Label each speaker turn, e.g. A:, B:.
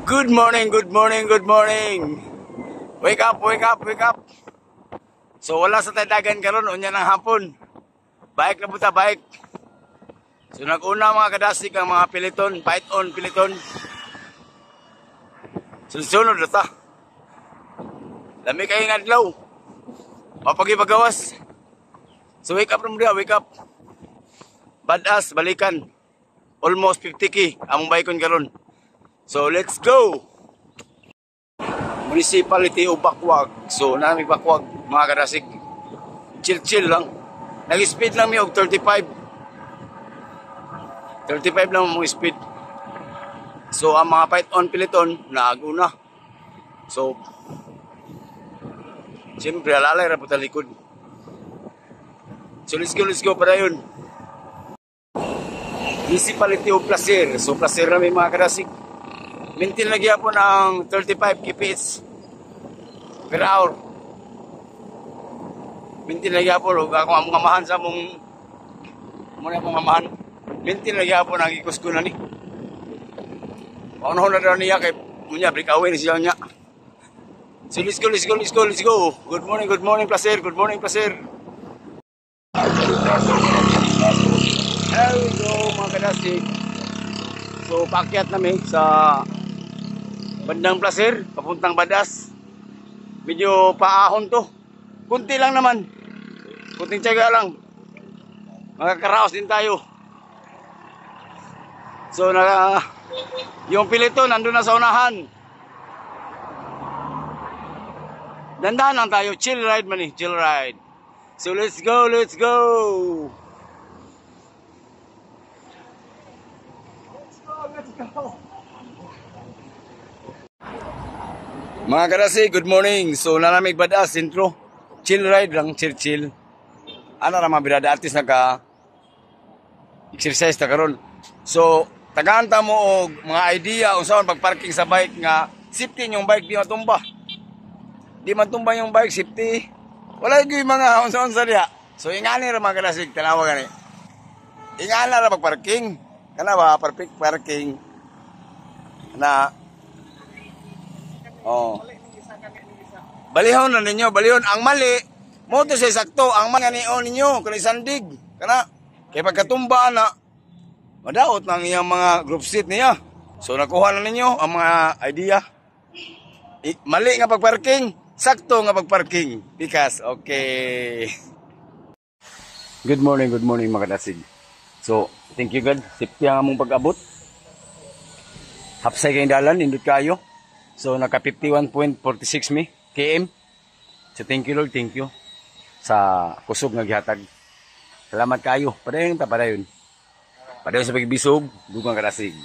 A: Good morning, good morning, good morning. Wake up, wake up, wake up. So wala sa taydagan karon unya ng hapon. Bike na buta, bike. So nag-una mga kadasig ang mga piliton, python, piliton. Sunod na ta. Lami kayo ng adlaw. Mapagibagawas. So wake up rin wake up. Badass, balikan. Almost 50k ang bike kon karon. So let's go. Municipality of Bakwag. So nami Bakwag mga kadasig. Chill lang. Nag-speed lang mi og 35. 35 lang mo speed. So ang mga python piliton naaguna. So siyempre alalay ra po talikod. So let's go para yun. Municipality of Placer. So Placer na may mga kadasig. Mintin lagi po ng 35 kph per hour. Mintin lagi po. Ako ang mamahan sa mong muna pong mamahan. Mintin lagi po ng ikus ko na ni. Paunahan na daw niya kay munya break away na siya niya. So let's go. Good morning Placer. Good morning Placer. There we go mga kadasig. So paakyat namin sa bandang Placer, papuntang Badas. Medyo paahon to. Kunti lang naman. Kunting tiyaga lang. Makakaraos din tayo. So yung pilito nandun na sa unahan. Dandahan lang tayo. Chill ride man eh. Chill ride. So let's go. Mga kadasi, good morning. So nalamig Badas intro. Chill ride lang, chill. Ana ra mga birada artist naka exercise ta karon. So tagaanta mo og mga idea unsaon pagparking sa bike nga safety yung bike di matumba. Di matumba yung bike safety. Wala gyud mga unsaon sa diha. So ingani ra mga kadasi tanawa gani. Ingana ra pagparking. Kana ba perfect parking na balihon na ninyo, balihon. Ang mali, mo to sa sakto, ang mga niyo ninyo, kani sandig, kana, kaya pagkatumba na, madaot ng iyang mga group seat niya. So nakuha na ninyo ang mga idea. Mali nga pagparking, sakto nga pagparking. Because, okay. Good morning mga kadasig. So, thank you God, safety ang among pag-abot. Hapsay kayong dalan, indot kayo. So, naka 51.46 km. So, thank you Lord, thank you sa kusog nga gihatag. Salamat kayo. Padayon. Padayon sa pagbisog, dugang kadasig.